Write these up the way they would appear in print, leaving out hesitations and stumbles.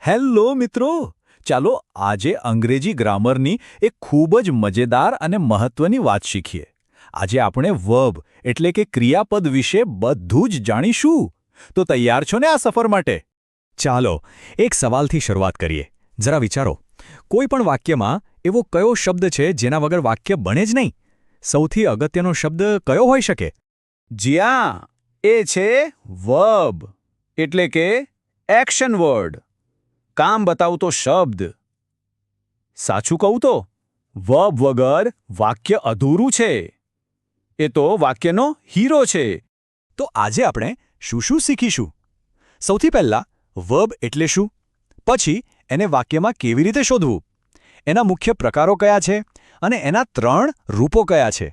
Hello મિત્રો, ચાલો આજે અંગ્રેજી ગ્રામરની એક ખૂબ જ મજેદાર અને મહત્વની વાત શીખીએ. આજે આપણે વર્બ એટલે કે ક્રિયાપદ વિશે બધું જ જાણીશું. તો તૈયાર છો ને આ સફર માટે? ચાલો એક સવાલથી શરૂઆત કરીએ. જરા વિચારો, કોઈ પણ વાક્યમાં એવો કયો શબ્દ છે જેના વગર વાક્ય બને જ નહીં? સૌથી અગત્યનો શબ્દ કયો હોઈ શકે? જ્યાં એ છે વર્બ એટલે કે એક્શન વર્ડ, કામ બતાવતો શબ્દ. સાચું કહું તો વર્બ વગર વાક્ય અધૂરું છે. એ તો વાક્યનો હીરો છે. તો આજે આપણે શું શીખીશું? સૌથી પહેલાં વર્બ એટલે શું? પછી એને વાક્યમાં કેવી રીતે શોધવું? એના મુખ્ય પ્રકારો કયા છે અને એના 3 રૂપો કયા છે?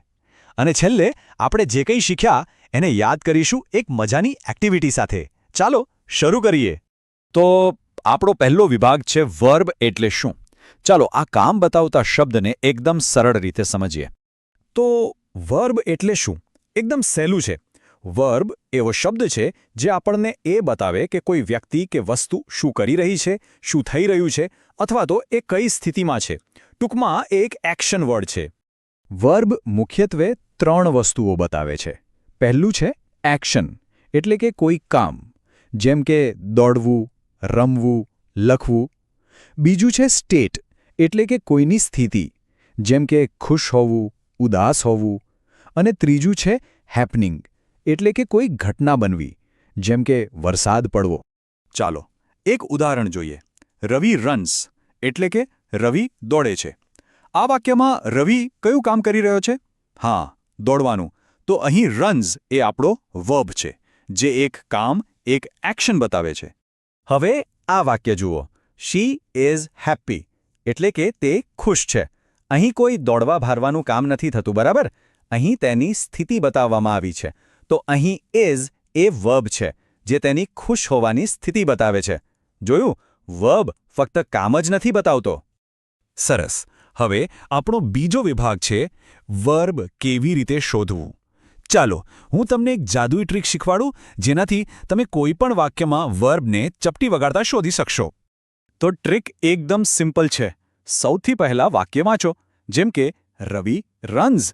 અને છેલ્લે આપણે જે કંઈ શીખ્યા એને યાદ કરીશું એક મજાની એક્ટિવિટી સાથે. ચાલો શરૂ કરીએ. તો આપણો પહેલો વિભાગ છે વર્બ એટલે શું. ચાલો આ કામ બતાવતા શબ્દને એકદમ સરળ રીતે સમજીએ. તો વર્બ એટલે શું? એકદમ સહેલું છે. વર્બ એવો શબ્દ છે જે આપણને એ બતાવે કે કોઈ વ્યક્તિ કે વસ્તુ શું કરી રહી છે, શું થઈ રહ્યું છે, અથવા તો એ કઈ સ્થિતિમાં છે. ટૂંકમાં એ એક એક્શન વર્ડ છે. વર્બ મુખ્યત્વે 3 વસ્તુઓ બતાવે છે. પહેલું છે એક્શન, એટલે કે કોઈ કામ, જેમ કે દોડવું, રમવું, લખવું. બીજું છે સ્ટેટ, એટલે કે કોઈની સ્થિતિ, જેમ કે ખુશ હોવું, ઉદાસ હોવું. અને ત્રીજું છે હેપનિંગ, એટલે કે કોઈ ઘટના બનવી, જેમ કે વરસાદ પડવો. ચાલો એક ઉદાહરણ જોઈએ. રવિ રન્સ એટલે કે રવિ દોડે છે. આ વાક્યમાં રવિ કયું કામ કરી રહ્યો છે? હા, દોડવાનું. તો અહીં રન્સ એ આપણો વર્બ છે, જે એક કામ, એક એક્શન બતાવે છે. હવે આ વાક્ય જુઓ. શી ઇઝ હેપી, એટલે કે તે ખુશ છે. અહીં કોઈ દોડવા ભારવાનું કામ નથી થતું, બરાબર? અહીં તેની સ્થિતિ બતાવવામાં આવી છે. તો અહીં ઇઝ એ વર્બ છે, જે તેની ખુશ હોવાની સ્થિતિ બતાવે છે. જોયું? વર્બ ફક્ત કામ જ નથી બતાવતો. સરસ. હવે આપણો બીજો વિભાગ છે વર્બ કેવી રીતે શોધવું. ચાલો હું તમને એક જાદુઈ ટ્રીક શીખવાડું, જેનાથી તમે કોઈ પણ વાક્યમાં વર્બને ચપટી વગાડતા શોધી શકશો. તો ટ્રીક એકદમ સિમ્પલ છે. સૌથી પહેલાં વાક્ય વાંચો, જેમ કે રવિ રન્સ.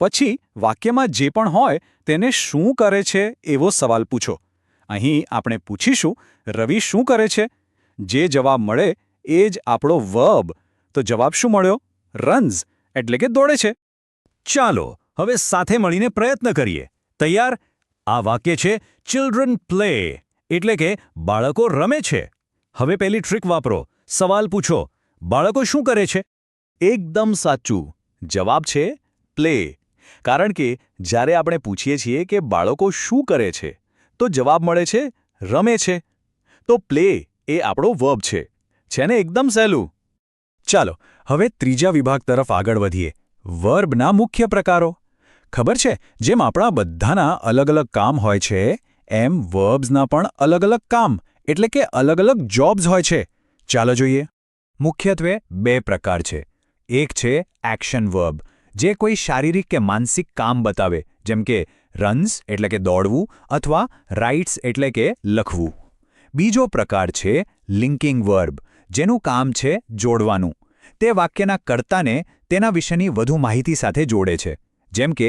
પછી વાક્યમાં જે પણ હોય તેને શું કરે છે એવો સવાલ પૂછો. અહીં આપણે પૂછીશું રવિ શું કરે છે? જે જવાબ મળે એ જ આપણો વર્બ. તો જવાબ શું મળ્યો? રન્સ, એટલે કે દોડે છે. ચાલો હવે સાથે મળીને પ્રયત્ન કરીએ. તૈયાર? આ વાક્ય છે ચિલ્ડ્રન પ્લે, એટલે કે બાળકો રમે છે. હવે પેલી ટ્રીક વાપરો. સવાલ પૂછો, બાળકો શું કરે છે? એકદમ સાચું. જવાબ છે પ્લે. કારણ કે જ્યારે આપણે પૂછીએ છીએ કે બાળકો શું કરે છે, તો જવાબ મળે છે રમે છે. તો પ્લે એ આપણો વર્બ છે. છે ને એકદમ સહેલું? ચાલો હવે ત્રીજા વિભાગ તરફ આગળ વધીએ. વર્બના મુખ્ય પ્રકારો. ખબર છે, જેમ આપણા બધાના અલગ અલગ કામ હોય છે, એમ વર્બ્સના પણ અલગ અલગ કામ, એટલે કે અલગ અલગ જોબ્સ હોય છે. ચાલો જોઈએ. મુખ્યત્વે 2 પ્રકાર છે. એક છે એક્શન વર્બ, જે કોઈ શારીરિક કે માનસિક કામ બતાવે, જેમ કે રન્સ એટલે કે દોડવું, અથવા રાઇટ્સ એટલે કે લખવું. બીજો પ્રકાર છે લિંકિંગ વર્બ, જેનું કામ છે જોડવાનું. તે વાક્યના કર્તાને તેના વિશેની વધુ માહિતી સાથે જોડે છે. જેમ કે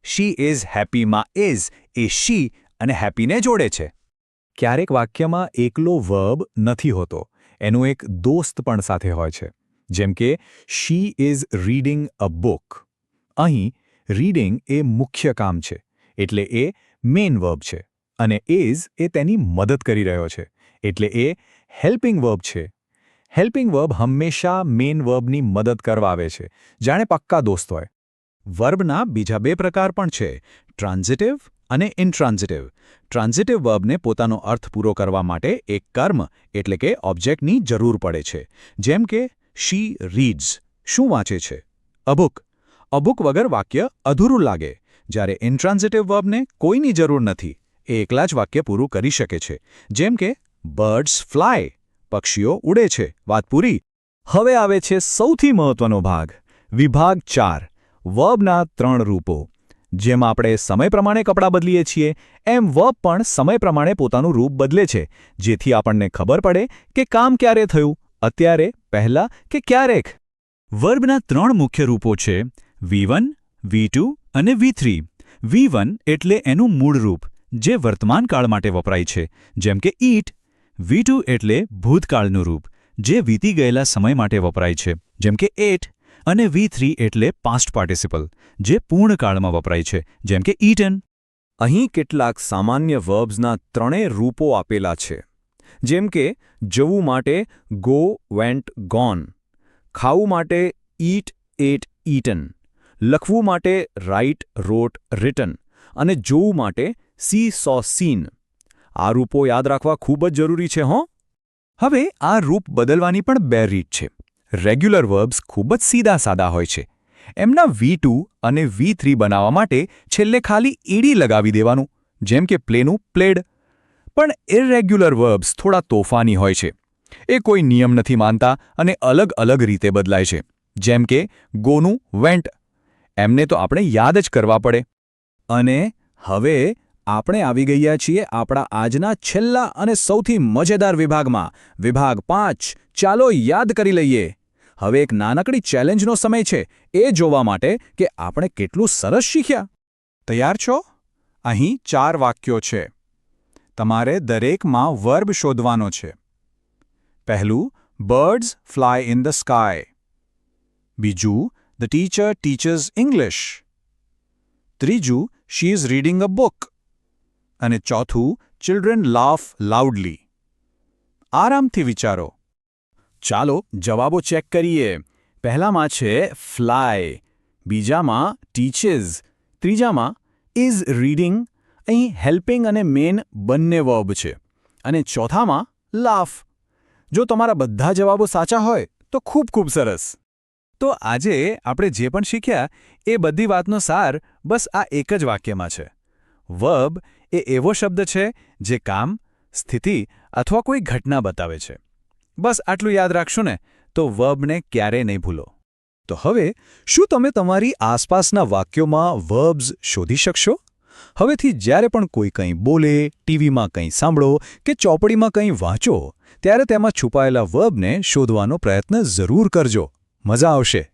શી ઇઝ હેપીમાં ઇઝ એ શી અને હેપીને જોડે છે. ક્યારેક વાક્યમાં એકલો વર્બ નથી હોતો, એનું એક દોસ્ત પણ સાથે હોય છે. જેમ કે she is reading a book. અહીં રીડિંગ એ મુખ્ય કામ છે, એટલે એ મેઇન વર્બ છે, અને ઇઝ એ તેની મદદ કરી રહ્યો છે, એટલે એ હેલ્પિંગ વર્બ છે. હેલ્પિંગ વર્બ હંમેશા મેઇન વર્બની મદદ કરવા આવે છે, જાણે પક્કા દોસ્ત હોય. વર્બના બીજા 2 પ્રકાર પણ છે, ટ્રાન્ઝિટિવ અને ઇન્ટ્રાન્ઝિટિવ. ટ્રાન્ઝિટિવ વર્બને પોતાનો અર્થ પૂરો કરવા માટે એક કર્મ એટલે કે ઓબ્જેક્ટની જરૂર પડે છે. જેમ કે શી રીડ્સ, શું વાંચે છે? અ બુક. અ બુક વગર વાક્ય અધૂરું લાગે. જ્યારે ઇન્ટ્રાન્ઝિટિવ વર્બને કોઈની જરૂર નથી, એ એકલા જ વાક્ય પૂરું કરી શકે છે. જેમ કે બર્ડ્સ ફ્લાય, પક્ષીઓ ઉડે છે. વાત પૂરી. હવે આવે છે સૌથી મહત્વનો ભાગ, વિભાગ 4, વર્બના 3 રૂપો. જેમ આપણે સમય પ્રમાણે કપડાં બદલીએ છીએ એમ વર્બ પણ સમય પ્રમાણે પોતાનું રૂપ બદલે છે, જેથી આપણને ખબર પડે કે કામ ક્યારે થયું, અત્યારે, પહેલા કે ક્યારેક. વર્બના 3 મુખ્ય રૂપો છે: V1, V2 અને V3. V1 એટલે એનું મૂળ રૂપ, જે વર્તમાન કાળ માટે વપરાય છે, જેમ કે eat. V2 એટલે ભૂતકાળનું રૂપ, જે વીતી ગયેલા સમય માટે વપરાય છે, જેમ કે ate. અને V3 એટલે પાસ્ટ પાર્ટિસિપલ, જે પૂર્ણકાળમાં વપરાય છે, જેમ કે eaten. અહીં કેટલાક સામાન્ય વર્બ્સના 3 રૂપો આપેલા છે, જેમ કે જવું માટે go, went, gone, ખાવું માટે eat, ate, eaten, લખવું માટે write, wrote, written અને જોવું માટે see, saw, seen. આ રૂપો યાદ રાખવા ખૂબ જ જરૂરી છે હો. હવે આ રૂપ બદલવાની પણ 2 રીત છે. રેગ્યુલર વર્બ્સ ખૂબ જ સીધા-સાદા હોય છે. એમના V2 અને V3 બનાવવા માટે છેલ્લે ખાલી ઈડી લગાવી દેવાનું, જેમ કે પ્લેનું પ્લેડ. પણ ઇરેગ્યુલર વર્બ્સ થોડા તોફાની હોય છે. એ કોઈ નિયમ નથી માનતા અને અલગ અલગ રીતે બદલાય છે, જેમ કે ગોનું વેન્ટ. એમને તો આપણે યાદ જ કરવા પડે. અને હવે આપણે આવી ગયા છીએ આપણા આજના છેલ્લા અને સૌથી મજેદાર વિભાગમાં, વિભાગ 5. ચાલો યાદ કરી લઈએ. હવે એક નાનકડી ચેલેન્જનો સમય છે, એ જોવા માટે કે આપણે કેટલું સરસ શીખ્યા. તૈયાર છો? અહીં 4 વાક્યો છે. તમારે દરેકમાં વર્બ શોધવાનો છે. પહેલું, birds fly in the sky. બીજું, ધ ટીચર ટીચર્સ ઇંગ્લિશ. ત્રીજું, she is reading a book. અને ચોથું, ચિલ્ડ્રન લાફ લાઉડલી. આરામથી વિચારો. ચાલો જવાબો ચેક કરીએ. પહેલામાં છે ફ્લાય, બીજામાં ટીચર્સ, ત્રીજામાં ઇઝ રીડિંગ. અહીં હેલ્પિંગ અને મેન બંને વર્બ છે. અને ચોથામાં લાફ. જો તમારા બધા જવાબો સાચા હોય તો ખૂબ ખૂબ સરસ. તો આજે આપણે જે પણ શીખ્યા એ બધી વાતનો સાર બસ આ એક જ વાક્યમાં છે. વર્બ એ એવો શબ્દ છે જે કામ, સ્થિતિ અથવા કોઈ ઘટના બતાવે છે. બસ આટલું યાદ રાખશો ને તો વર્બને ક્યારેય નહીં ભૂલો. તો હવે શું તમે તમારી આસપાસના વાક્યોમાં વર્બ્સ શોધી શકશો? હવેથી જ્યારે પણ કોઈ કંઈ બોલે, ટીવીમાં કંઈ સાંભળો કે ચોપડીમાં કંઈ વાંચો, ત્યારે તેમાં છુપાયેલા વર્બને શોધવાનો પ્રયત્ન જરૂર કરજો. મજા આવશે.